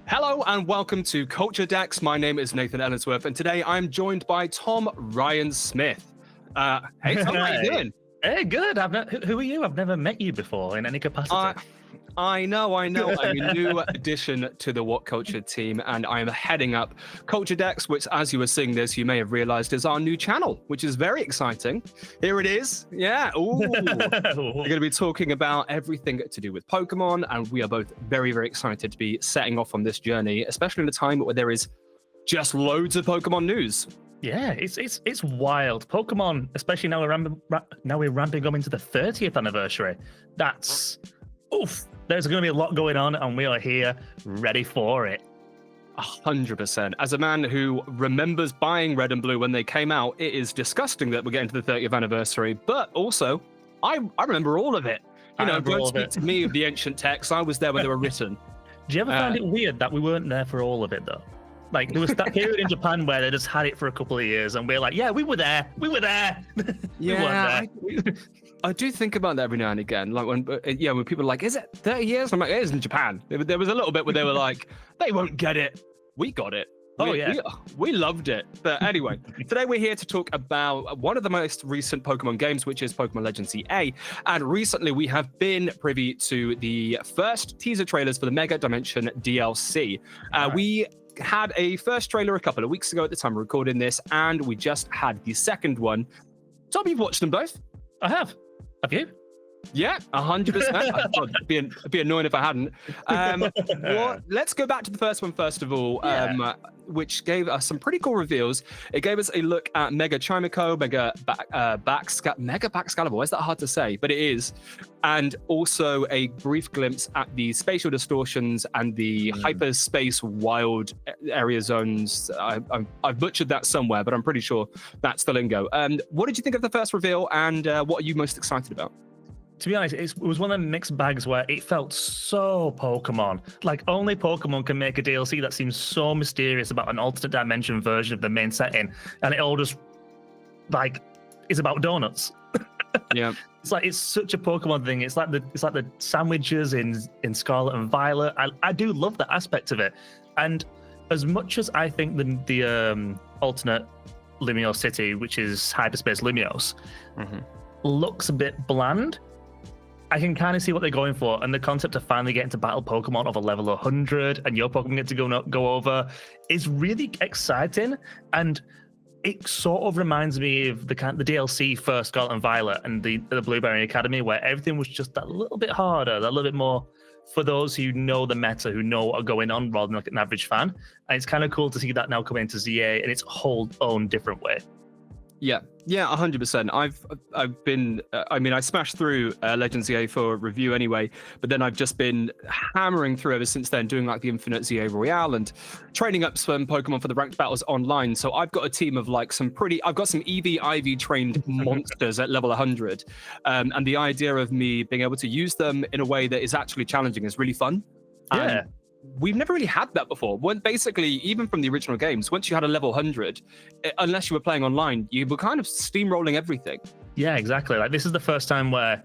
Hello and welcome to CultureDex. My name is Nathan Ellingsworth, and today I'm joined by Tom Ryan Smith. Hey Tom, how you doing? Hey, good. Who are you? I've never met you before in any capacity. I know. I'm a new addition to the What Culture team, and I am heading up CultureDex, which, as you were seeing this, you may have realized is our new channel, which is very exciting. Here it is. Yeah. Ooh. We're going to be talking about everything to do with Pokemon, and we are both very, very excited to be setting off on this journey, especially in a time where there is just loads of Pokemon news. Yeah, it's wild. Pokemon, especially now we're ramping up into the 30th anniversary. That's oof. There's going to be a lot going on, and we are here ready for it. 100%. As a man who remembers buying Red and Blue when they came out, it is disgusting that we're getting to the 30th anniversary. But also, I remember all of it. Don't speak to me of the ancient texts. I was there when they were written. Do you ever find it weird that we weren't there for all of it, though? Like, there was that period in Japan where they just had it for a couple of years, and we're like, yeah, we were there. We were there. I do think about that every now and again. Like when people are like, is it 30 years? I'm like, it is in Japan. There was a little bit where they were like, they won't get it. We got it. We loved it. But anyway, today we're here to talk about one of the most recent Pokemon games, which is Pokemon Legends Z-A. And recently we have been privy to the first teaser trailers for the Mega Dimension DLC. We had a first trailer a couple of weeks ago at the time of recording this, and we just had the second one. Tom, you've watched them both? I have. Have you? Yeah, 100%. It'd be annoying if I hadn't. Let's go back to the first one first of all, which gave us some pretty cool reveals. It gave us a look at Mega Chimico, Mega Excalibur. Why is that hard to say? But it is. And also a brief glimpse at the spatial distortions and the hyperspace wild area zones. I've butchered that somewhere, but I'm pretty sure that's the lingo. What did you think of the first reveal, and what are you most excited about? To be honest, it was one of the mixed bags where it felt so Pokemon. Like, only Pokemon can make a DLC that seems so mysterious about an alternate dimension version of the main setting, and it all just, like, is about donuts. Yeah. It's such a Pokemon thing. It's like the sandwiches in Scarlet and Violet. I do love that aspect of it. And as much as I think the alternate Lumios city, which is Hyperspace Lumios, looks a bit bland, I can kind of see what they're going for, and the concept of finally getting to battle Pokemon of a level 100 and your Pokemon get to go over is really exciting. And it sort of reminds me of the DLC for Scarlet and Violet and the Blueberry Academy, where everything was just that little bit harder, a little bit more for those who know the meta, who know what are going on, rather than like an average fan. And it's kind of cool to see that now come into ZA in its whole own different way. Yeah, 100%. I've been, I smashed through Legends ZA for review anyway, but then I've just been hammering through ever since then, doing like the Infinite ZA Royale and training up some Pokemon for the ranked battles online. So I've got a team of like I've got some EV trained monsters at level 100. And the idea of me being able to use them in a way that is actually challenging is really fun. Yeah. We've never really had that before. When basically, even from the original games, once you had a level 100, unless you were playing online, you were kind of steamrolling everything. Yeah, exactly. Like, this is the first time where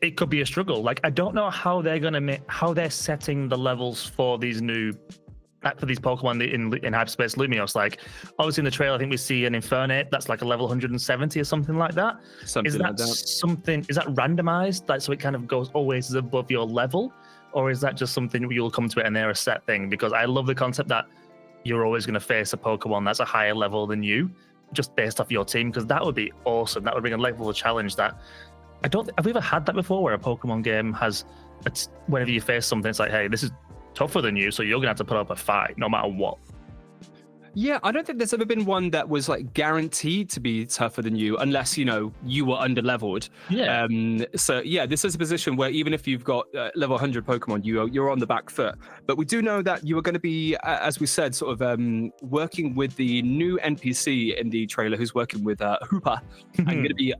it could be a struggle. Like, I don't know how they're setting the levels for these Pokemon in Hyperspace Lumios. Like, obviously in the trailer, I think we see an Infernape that's like a level 170 or something like that. Is that randomized? Like, so it kind of goes always above your level? Or is that just something you'll come to it and they're a set thing? Because I love the concept that you're always going to face a Pokemon that's a higher level than you, just based off your team, because that would be awesome. That would bring a level of challenge that have we ever had that before, where a Pokemon game has, whenever you face something, it's like, hey, this is tougher than you, so you're going to have to put up a fight no matter what. Yeah, I don't think there's ever been one that was like guaranteed to be tougher than you, unless you were under-leveled. Yeah. So yeah, this is a position where even if you've got level 100 Pokemon, you're on the back foot. But we do know that you are going to be, as we said, sort of working with the new NPC in the trailer, who's working with Hoopa, and going to be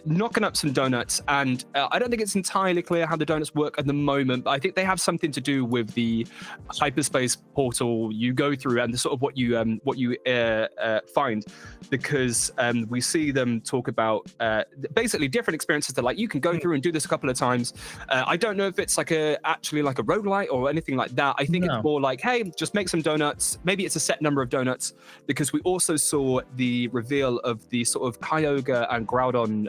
knocking up some donuts, and I don't think it's entirely clear how the donuts work at the moment, but I think they have something to do with the hyperspace portal you go through and the sort of what you find, because we see them talk about basically different experiences that like you can go through and do this a couple of times. I don't know if it's actually like a roguelite or anything like that. I think it's more like, hey, just make some donuts. Maybe it's a set number of donuts, because we also saw the reveal of the sort of Kyogre and Groudon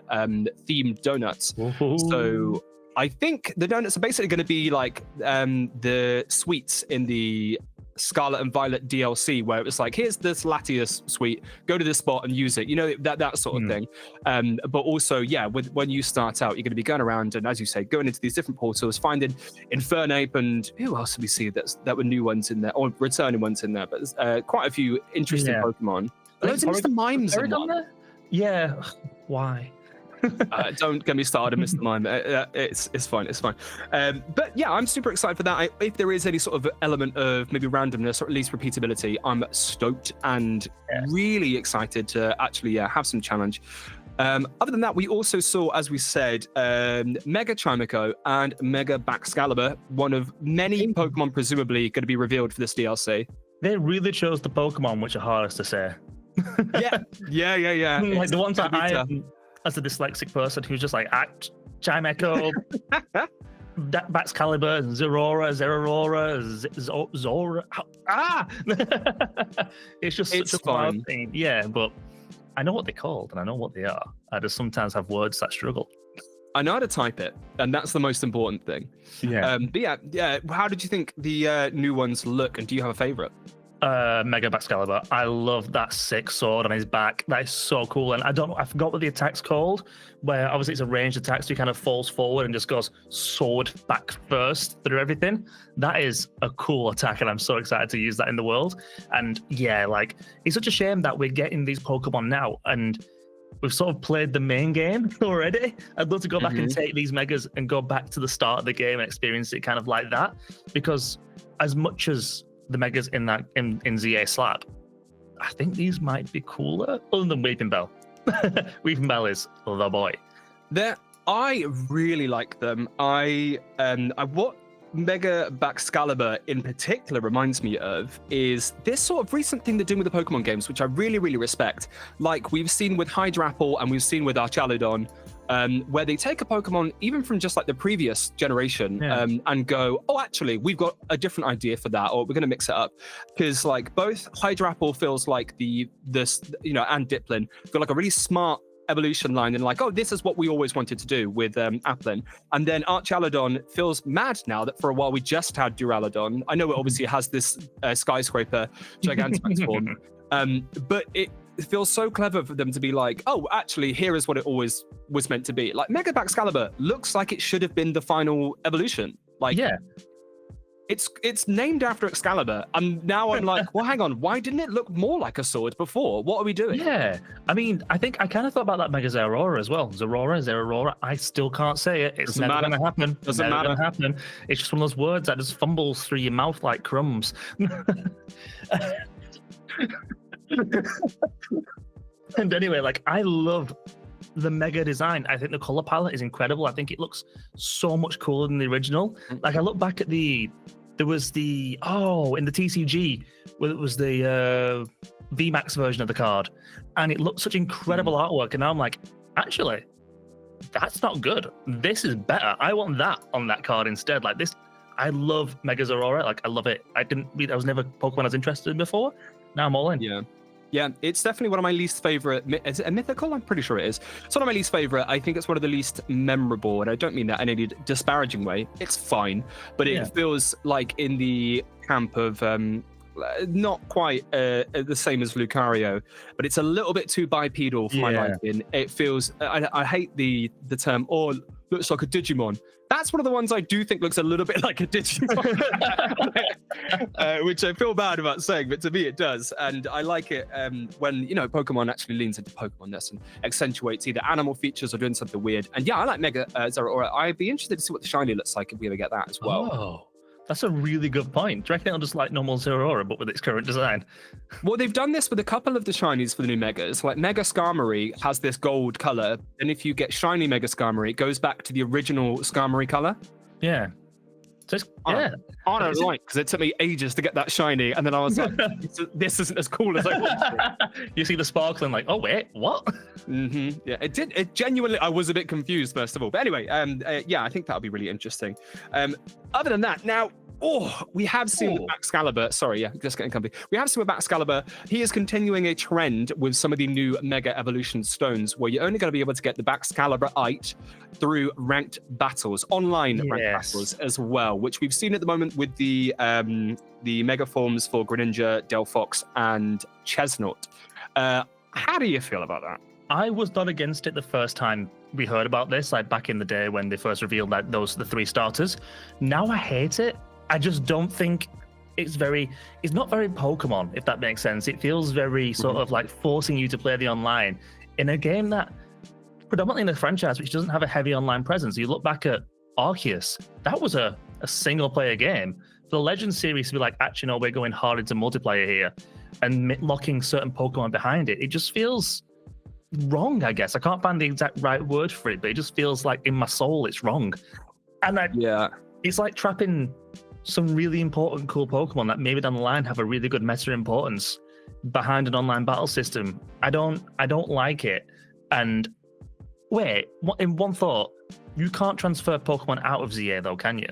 themed donuts. Ooh. So I think the donuts are basically going to be like the sweets in the Scarlet and Violet DLC, where it was like, here's this Latias sweet, go to this spot and use it, you know, that sort of thing. But also, yeah, when you start out, you're going to be going around and, as you say, going into these different portals, finding Infernape and who else did we see that were new ones in there, or returning ones in there, but there's quite a few interesting Pokemon. Loads of Mr. Mimes in one. Yeah, why? Don't get me started, Mr. Mime. It's fine. But yeah, I'm super excited for that. If there is any sort of element of maybe randomness or at least repeatability, I'm stoked and really excited to actually have some challenge. Other than that, we also saw, as we said, Mega Chimico and Mega Excalibur, one of many Pokemon presumably going to be revealed for this DLC. They really chose the Pokemon which are hardest to say. Yeah. Like the ones that I, as a dyslexic person who's just like Chimico, Excalibur, Zeraora, Zora. It's just such a fun thing. Yeah, but I know what they're called and I know what they are. I just sometimes have words that struggle. I know how to type it, and that's the most important thing. Yeah. But yeah. How did you think the new ones look, and do you have a favorite? Mega Excalibur. I love that sick sword on his back. That is so cool. And I forgot what the attack's called, where obviously it's a ranged attack, so he kind of falls forward and just goes sword back first through everything. That is a cool attack, and I'm so excited to use that in the world. And yeah, like, it's such a shame that we're getting these Pokemon now, and we've sort of played the main game already. I'd love to go back and take these Megas and go back to the start of the game and experience it kind of like that, because as much as the Megas in ZA Slap, I think these might be cooler, other than Weeping Bell. Weeping Bell is the boy. I really like them. What Mega Excalibur in particular reminds me of is this sort of recent thing they're doing with the Pokemon games, which I really, really respect. Like we've seen with Hydrapple and we've seen with Archaludon, where they take a Pokemon even from just like the previous generation and go, oh, actually, we've got a different idea for that, or we're going to mix it up. Because like both Hydrapple feels like and Diplin feel like a really smart evolution line, and like, oh, this is what we always wanted to do with Applin. And then Archaludon feels mad now that for a while we just had Duraludon. I know it obviously has this skyscraper Gigantamax form, but it feels so clever for them to be like, oh, actually, here is what it always was meant to be. Like Mega Excalibur looks like it should have been the final evolution. Like, yeah, it's named after Excalibur, and now I'm like, well, hang on, why didn't it look more like a sword before? What are we doing? Yeah, I mean, I think I kind of thought about that Mega Zeraora as well. Zeraora. I still can't say it. It's never going to happen. Doesn't matter. Happen. It's just one of those words that just fumbles through your mouth like crumbs. And anyway, like, I love the Mega design. I think the color palette is incredible. I think it looks so much cooler than the original. Like, I look back at in the TCG, where it was the VMAX version of the card, and it looked such incredible artwork, and now I'm like, actually, that's not good. This is better. I want that on that card instead. Like this, I love Mega Zeraora. Like, I love it. I was never Pokemon I was interested in before. Now I'm all in. Yeah, it's definitely one of my least favorite. Is it a mythical? I'm pretty sure it is. It's one of my least favorite. I think it's one of the least memorable, and I don't mean that in any disparaging way. It's fine, but it feels like in the camp of not quite the same as Lucario, but it's a little bit too bipedal for my liking. It feels. I hate the term, or looks like a Digimon. That's one of the ones I do think looks a little bit like a Digimon, which I feel bad about saying, but to me it does. And I like it when, Pokemon actually leans into Pokemon-ness and accentuates either animal features or doing something weird. And yeah, I like Mega Zeraora. I'd be interested to see what the shiny looks like if we ever get that as well. Oh, That's a really good point. Do you reckon it'll just like normal Zeraora, but with its current design? Well, they've done this with a couple of the shinies for the new Megas. Like Mega Skarmory has this gold color, and if you get shiny Mega Skarmory, it goes back to the original Skarmory color. Yeah. So yeah. I don't like, because it took me ages to get that shiny, and then I was like, this isn't as cool as I wanted. You see the sparkling, like, oh wait, what? Mm-hmm. Yeah, it did. It genuinely, I was a bit confused first of all, but anyway, yeah, I think that'll be really interesting. Other than that, now. Oh, we have seen with Excalibur. Sorry, yeah, just getting comfy. We have seen with Excalibur. He is continuing a trend with some of the new Mega Evolution stones, where you're only going to be able to get the Excalibur-ite through ranked battles, online ranked battles as well, which we've seen at the moment with the Mega forms for Greninja, Delphox, and Chesnaught. How do you feel about that? I was not against it the first time we heard about this, like back in the day when they first revealed that those are the 3 starters. Now I hate it. I just don't think it's not very Pokemon, if that makes sense. It feels very sort of like forcing you to play the online in a game that predominantly in a franchise which doesn't have a heavy online presence. You look back at Arceus, that was a single player game. For the Legends series to be like, actually, no, we're going hard into multiplayer here and locking certain Pokemon behind it. It just feels wrong, I guess. I can't find the exact right word for it, but it just feels like in my soul it's wrong. And it's like trapping some really important, cool Pokemon that maybe down the line have a really good meta importance behind an online battle system. I don't like it. And wait, in one thought, you can't transfer Pokemon out of ZA though, can you?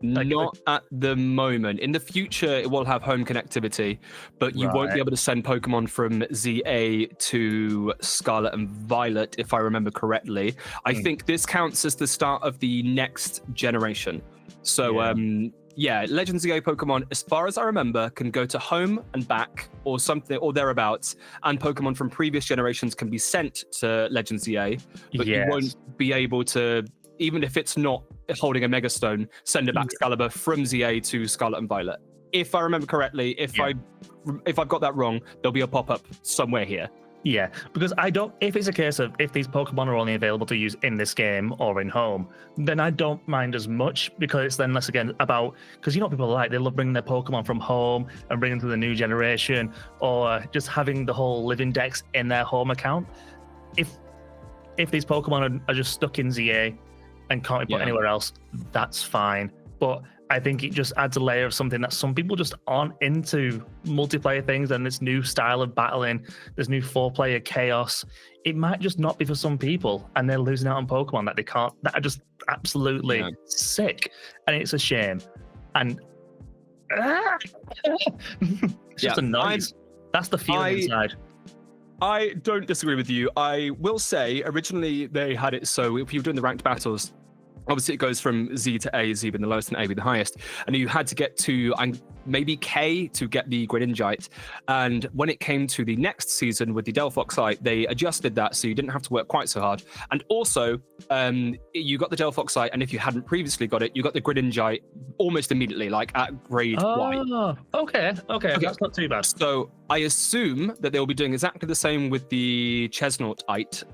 Not at the moment. In the future, it will have home connectivity, but you won't be able to send Pokemon from ZA to Scarlet and Violet, if I remember correctly. I think this counts as the start of the next generation. So, Legends ZA Pokemon, as far as I remember, can go to home and back or something or thereabouts, and Pokemon from previous generations can be sent to Legends ZA, but you won't be able to, even if it's not holding a Mega Stone, send it back Excalibur from ZA to Scarlet and Violet. If I remember correctly, if I've got that wrong, there'll be a pop-up somewhere here. Yeah, because if it's a case of if these Pokemon are only available to use in this game or in home, then I don't mind as much, because it's then less again about, because you know what people are like, they love bringing their Pokemon from home and bringing them to the new generation, or just having the whole living dex in their home account. If these Pokemon are just stuck in ZA and can't be put anywhere else, that's fine. But I think it just adds a layer of something that some people just aren't into multiplayer things and this new style of battling, this new 4-player chaos. It might just not be for some people, and they're losing out on Pokemon that are just absolutely sick. And it's a shame. And it's just a noise. That's the feeling inside. I don't disagree with you. I will say, originally they had it so if you were doing the ranked battles, obviously it goes from Z to A, Z being the lowest and A being the highest, and you had to get to maybe K to get the Greninjite. And when it came to the next season with the Delphoxite, they adjusted that so you didn't have to work quite so hard. And also, you got the Delphoxite, and if you hadn't previously got it, you got the Greninjite almost immediately, like at grade Y. Okay, that's not too bad. So I assume that they'll be doing exactly the same with the Chesnaught-ite,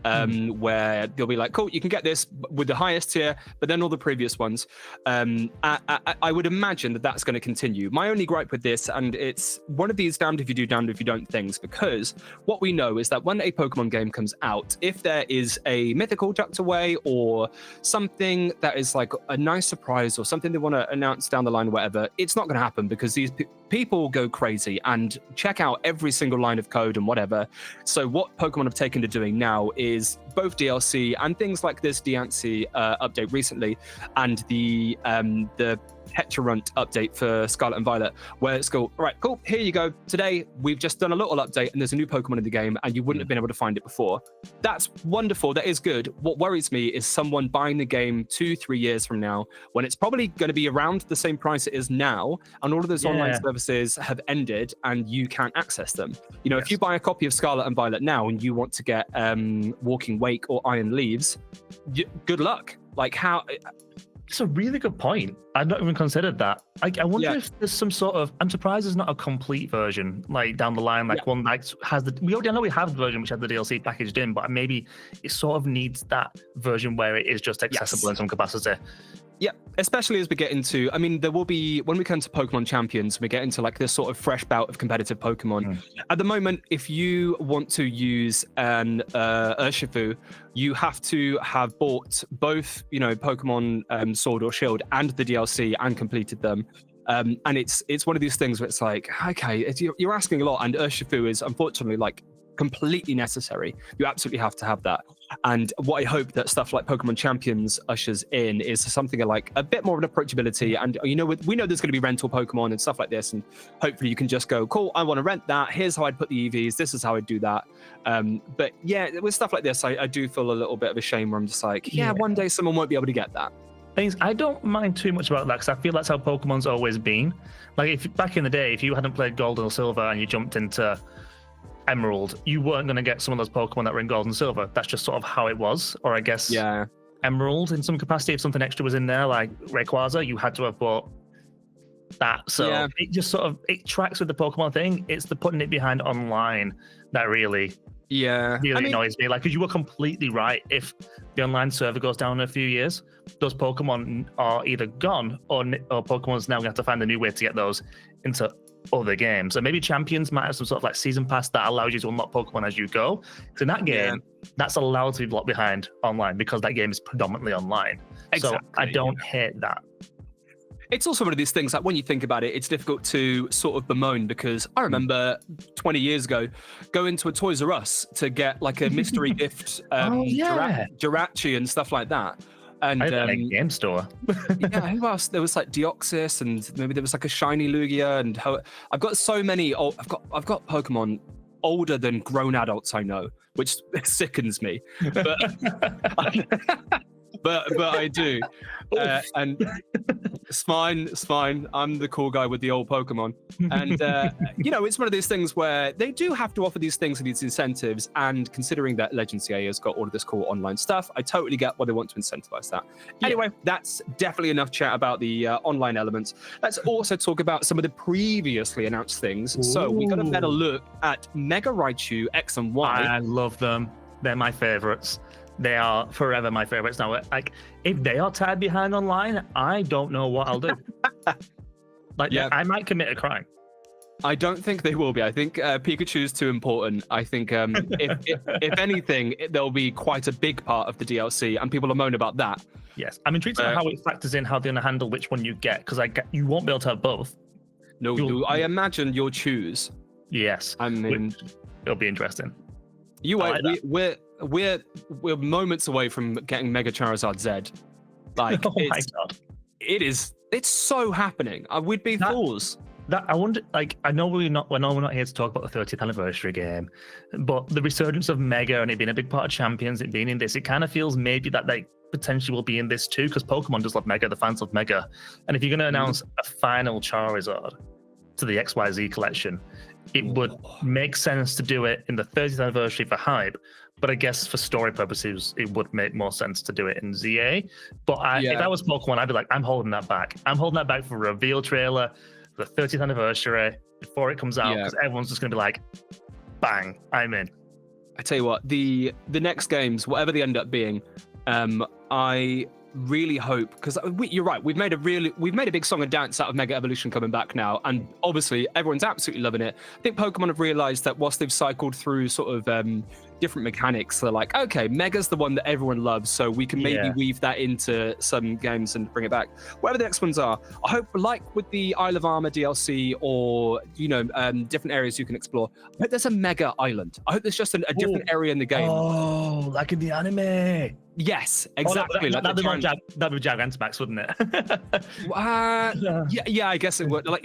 where they'll be like, cool, you can get this with the highest tier, but then all the previous ones. I would imagine that that's going to continue. My only gripe with this, and it's one of these damned if you do, damned if you don't things, because what we know is that when a Pokemon game comes out, if there is a mythical tucked away or something that is like a nice surprise or something they want to announce down the line or whatever, it's not going to happen, because these people go crazy and check out every single line of code and whatever. So what Pokemon have taken to doing now is both DLC and things like this Diancie update recently, and the Heterunt update for Scarlet and Violet, where it's go, all right, cool, here you go. Today, we've just done a little update and there's a new Pokemon in the game and you wouldn't have been able to find it before. That's wonderful. That is good. What worries me is someone buying the game 2-3 years from now, when it's probably going to be around the same price it is now, and all of those online services have ended and you can't access them. You know, if you buy a copy of Scarlet and Violet now and you want to get Walking Wake or Iron Leaves, good luck. Like, how... It's a really good point. I'd not even considered that. I wonder if there's some sort of... I'm surprised there's not a complete version, like down the line, like one that has the... I know we have the version which has the DLC packaged in, but maybe it sort of needs that version where it is just accessible in some capacity. Yeah, especially as we get into, I mean, there will be, when we come to Pokemon Champions, we get into like this sort of fresh bout of competitive Pokemon. At the moment, if you want to use an Urshifu, you have to have bought both, Pokemon Sword or Shield and the DLC and completed them. And it's one of these things where it's like, okay, you're asking a lot, and Urshifu is unfortunately like completely necessary. You absolutely have to have that. And what I hope that stuff like Pokemon Champions ushers in is something like a bit more of an approachability. And we know there's going to be rental Pokemon and stuff like this, and hopefully you can just go, cool, I want to rent that. Here's how I'd put the EVs. This is how I'd do that. But yeah, with stuff like this, I do feel a little bit of a shame where I'm just like, one day someone won't be able to get that. Things I don't mind too much about that, because I feel that's how Pokemon's always been. Like, if back in the day, if you hadn't played Gold or Silver and you jumped into Emerald, you weren't going to get some of those Pokemon that were in Gold and Silver. That's just sort of how it was. Or I guess Emerald in some capacity, if something extra was in there, like Rayquaza, you had to have bought that. So it just sort of, it tracks with the Pokemon thing. It's the putting it behind online that really annoys me. Like, because you were completely right. If the online server goes down in a few years, those Pokemon are either gone or Pokemon's now going to have to find a new way to get those into other games. And maybe Champions might have some sort of like season pass that allows you to unlock Pokemon as you go. So in that game, that's allowed to be blocked behind online because that game is predominantly online. Exactly, so I don't hate that. It's also one of these things, like when you think about it, it's difficult to sort of bemoan, because I remember 20 years ago going to a Toys R Us to get like a mystery gift, Jirachi and stuff like that. And I had a game store. Who else? There was like Deoxys, and maybe there was like a shiny Lugia, and I've got so many. I've got Pokemon older than grown adults I know, which sickens me. But but I do, and it's fine. I'm the cool guy with the old Pokemon, and it's one of these things where they do have to offer these things and these incentives. And considering that Legends Z-A has got all of this cool online stuff, I totally get why they want to incentivize that. Anyway, that's definitely enough chat about the online elements. Let's also talk about some of the previously announced things. Ooh. So we got a better look at Mega Raichu X and Y. I love them. They're my favorites. They are forever my favorites now. Like, if they are tied behind online, I don't know what I'll do. I might commit a crime. I don't think they will be. I think Pikachu's too important. I think if anything, there'll be quite a big part of the DLC, and people will moan about that. Yes, I'm intrigued to know how it factors in, how they're going to handle which one you get, because you won't be able to have both. No, I imagine you'll choose. Yes, I mean, it'll be interesting. You wait. We're moments away from getting Mega Charizard Z. Like, oh my god, it's so happening. We'd be fools. That I wonder. Like, I know we're not here to talk about the 30th anniversary game, but the resurgence of Mega and it being a big part of Champions, it being in this, it kind of feels maybe that they potentially will be in this too, because Pokemon does love Mega, the fans love Mega, and if you're going to announce a final Charizard to the XYZ collection, it would make sense to do it in the 30th anniversary for hype. But I guess for story purposes, it would make more sense to do it in ZA. But if I was Pokemon, I'd be like, I'm holding that back. I'm holding that back for a reveal trailer for the 30th anniversary before it comes out, because everyone's just going to be like, bang, I'm in. I tell you what, the next games, whatever they end up being, I really hope, because you're right, we've made a big song and dance out of Mega Evolution coming back now, and obviously everyone's absolutely loving it. I think Pokemon have realized that whilst they've cycled through sort of different mechanics, they're like, okay, Mega's the one that everyone loves, so we can maybe weave that into some games and bring it back. Whatever the next ones are, I hope, like with the Isle of Armor DLC, or different areas you can explore, I hope there's a Mega Island. I hope there's just a different area in the game. Oh, like in the anime. Yes, exactly. That'd be Gigantamax, wouldn't it? Yeah, I guess it would. Like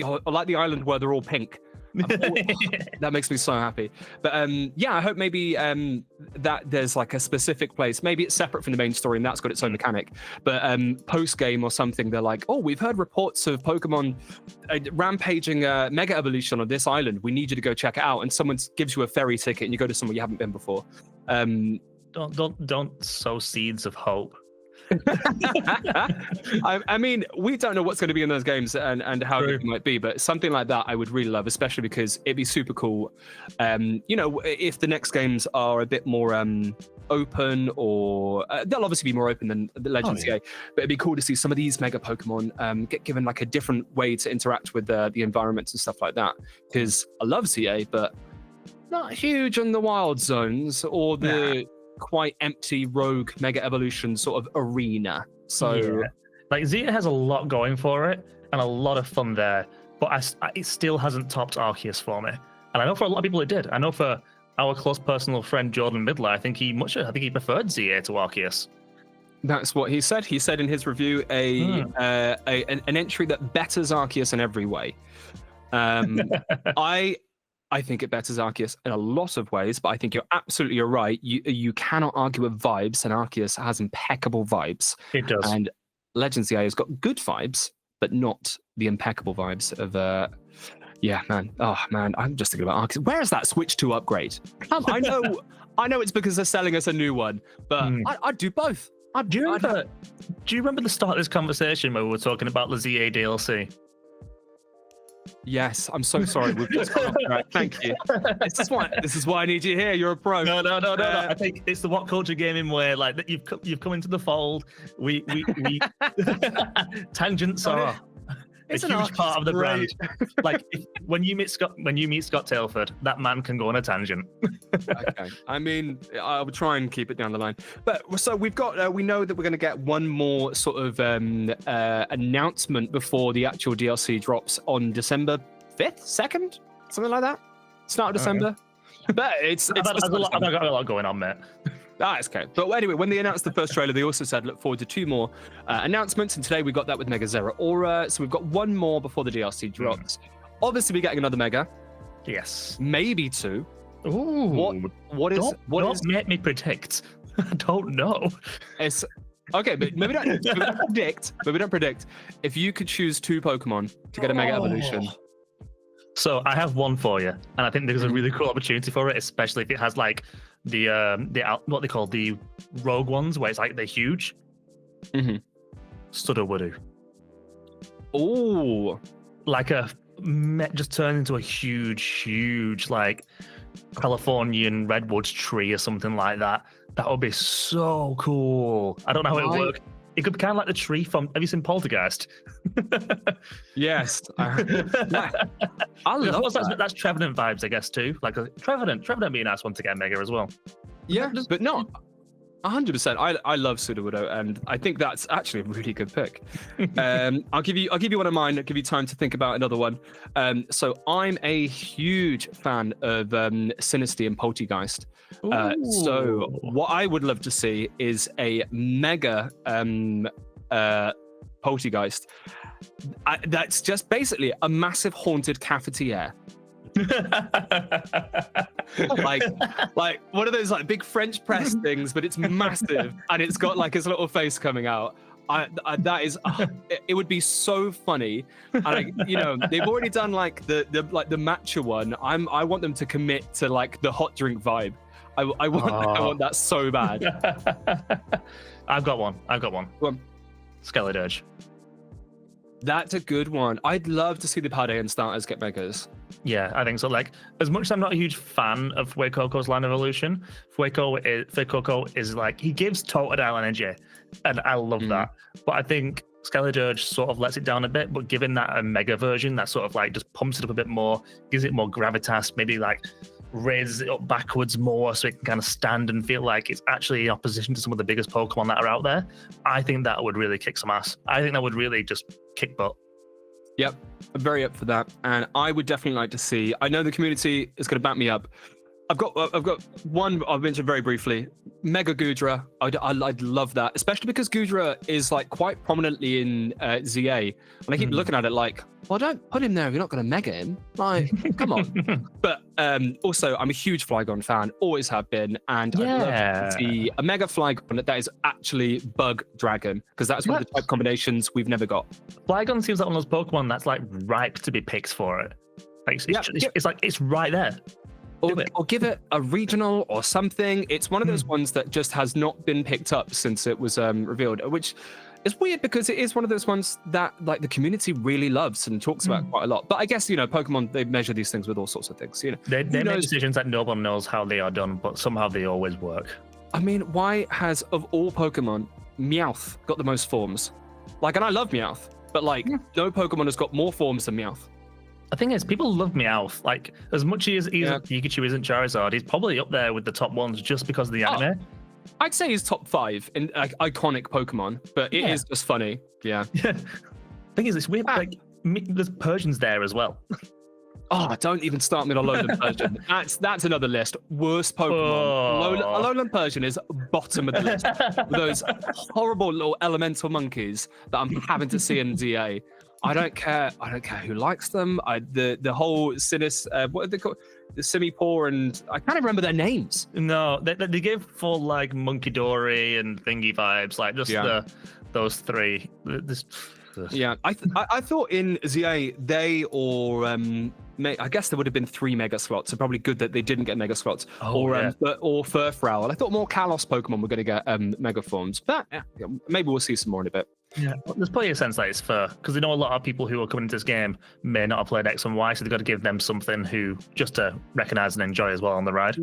the island where they're all pink. That makes me so happy. But I hope maybe that there's like a specific place. Maybe it's separate from the main story and that's got its own mechanic. But post game or something, they're like, oh, we've heard reports of Pokemon rampaging Mega Evolution on this island. We need you to go check it out. And someone gives you a ferry ticket and you go to somewhere you haven't been before. Don't sow seeds of hope. I mean, we don't know what's going to be in those games and how good it might be, but something like that I would really love, especially because it'd be super cool. If the next games are a bit more open, or they'll obviously be more open than the Legends Z-A, but it'd be cool to see some of these mega Pokemon get given like a different way to interact with the environments and stuff like that. Because I love Z-A, but not huge on the wild zones or the quite empty rogue mega evolution sort of arena. So like Z-A has a lot going for it and a lot of fun there, but it still hasn't topped Arceus for me. And I know for a lot of people it did. I know for our close personal friend Jordan Midler, I think he preferred Z-A to Arceus. That's what he said. He said in his review an entry that betters Arceus in every way. I think it betters Arceus in a lot of ways, but I think you're absolutely right. You cannot argue with vibes, and Arceus has impeccable vibes. It does. And Legends Z-A has got good vibes, but not the impeccable vibes of man. Oh man, I'm just thinking about Arceus. Where is that Switch 2 upgrade? I know it's because they're selling us a new one, but I'd do both. Do you remember the start of this conversation where we were talking about the Z-A DLC? Yes, I'm so sorry. We've just gone off track. Thank you. This is why I need you here. You're a pro. No. I think it's the What Culture Gaming way. Like that, you've come into the fold. We tangents are a huge part of the brand. Like when you meet Scott Tailford, that man can go on a tangent. Okay. I mean, I would try and keep it down the line. But so we know that we're going to get one more sort of announcement before the actual DLC drops on December 5th, 2nd, something like that. Start of December. But I've got a lot going on, mate. That's okay. But anyway, when they announced the first trailer, they also said look forward to 2 more announcements. And today we got that with Mega Zeraora. So we've got 1 more before the DLC drops. Obviously, we're getting another Mega. Yes. Maybe 2. Ooh. Don't make me predict. I don't know. It's okay, but maybe don't predict. If you could choose 2 Pokemon to get a Mega Evolution. So I have one for you, and I think there's a really cool opportunity for it, especially if it has like the what they call the rogue ones, where it's like they're huge. Suduwoodo. Oh, like just turn into a huge like Californian redwoods tree or something like that. That would be so cool. I don't know how it would work. It could be kind of like the tree from. Have you seen Polteageist? Yes, I love that. That's Trevenant vibes, I guess, too. Like Trevenant would be a nice one to get a Mega as well. Yeah, but not 100%. I love Suduwoodo, and I think that's actually a really good pick. I'll give you one of mine. I'll give you time to think about another one. So I'm a huge fan of Sinistea and Polteageist. So what I would love to see is a Mega Polteageist. That's just basically a massive haunted cafetiere. like one of those like big French press things, but it's massive and it's got like his little face coming out. It would be so funny. And they've already done like the matcha one. I want them to commit to like the hot drink vibe. I want that so bad. I've got one. Go on. Skeledirge. That's a good one. I'd love to see the Paldean starters get Megas. Yeah, I think so. Like, as much as I'm not a huge fan of Fuecoco's line evolution, Fuecoco is like, he gives Totodile energy, and I love that. But I think Skeledirge sort of lets it down a bit, but giving that a Mega version, that sort of like just pumps it up a bit more, gives it more gravitas, maybe like raises it up backwards more so it can kind of stand and feel like it's actually in opposition to some of the biggest Pokemon that are out there. I think that would really kick some ass. I think that would really just kick butt. Yep, I'm very up for that, and I would definitely like to see. I know the community is going to back me up. I've got one I'll mention very briefly. Mega Goodra. I'd love that, especially because Goodra is like quite prominently in Z-A, and I keep looking at it like, well, don't put him there if you're not going to Mega him. Like, come on. But also, I'm a huge Flygon fan, always have been, and I'd love to see a Mega Flygon that is actually Bug Dragon, because that's one of the type combinations we've never got. Flygon seems like one of those Pokemon that's like ripe to be picked for it. Like it's like it's right there. or give it a regional or something. It's one of those ones that just has not been picked up since it was revealed, which is weird because it is one of those ones that like the community really loves and talks about quite a lot. But I guess, Pokemon, they measure these things with all sorts of things. They make decisions that no one knows how they are done, but somehow they always work. I mean, why has, of all Pokemon, Meowth got the most forms? Like, and I love Meowth, but like, no Pokemon has got more forms than Meowth. The thing is, people love Meowth. Like, as much as Pikachu isn't Charizard, he's probably up there with the top ones just because of the anime. I'd say he's top 5 in iconic Pokemon, but it is just funny. Yeah. Thing is, it's weird. Like, there's Persians there as well. Oh, don't even start me on Alolan Persian. That's another list. Worst Pokemon. Alolan Persian is bottom of the list. Those horrible little elemental monkeys that I'm having to see in ZA. I don't care who likes them. The whole what are they called? The Simipour, and I can't even remember their names. No, they gave full like Monkey Dory and Thingy vibes, like just those three. I thought in ZA I guess there would have been 3 mega slots. So probably good that they didn't get mega slots or Furfrou. And I thought more Kalos Pokemon were going to get mega forms. But maybe we'll see some more in a bit. Yeah, there's plenty of sense that it's fair because they know a lot of people who are coming into this game may not have played X and Y, so they've got to give them something just to recognize and enjoy as well on the ride.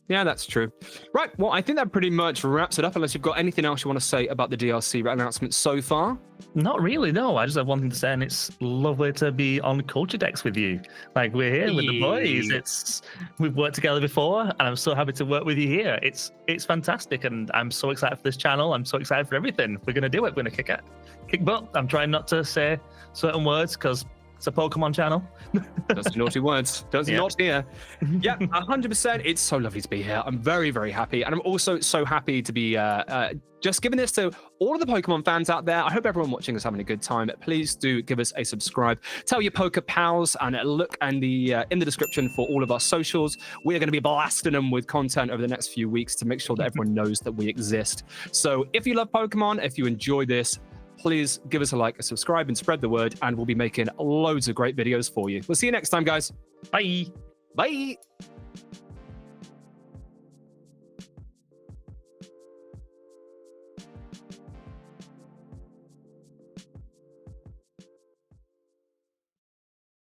Yeah, that's true. Right, well, I think that pretty much wraps it up, unless you've got anything else you want to say about the DLC announcement so far. Not really, no. I just have one thing to say, and it's lovely to be on CultureDex with you. Like, we're here with the boys. We've worked together before, and I'm so happy to work with you here. It's fantastic, and I'm so excited for this channel. I'm so excited for everything. We're going to do it. We're going to kick butt. I'm trying not to say certain words, because it's a Pokemon channel. Those naughty words. Those not here. Yeah, 100%. It's so lovely to be here. I'm very, very happy. And I'm also so happy to be just giving this to all of the Pokemon fans out there. I hope everyone watching is having a good time. Please do give us a subscribe. Tell your Poke pals, and look in the description for all of our socials. We are going to be blasting them with content over the next few weeks to make sure that everyone knows that we exist. So if you love Pokemon, if you enjoy this, please give us a like, a subscribe, and spread the word, and we'll be making loads of great videos for you. We'll see you next time, guys. Bye. Bye.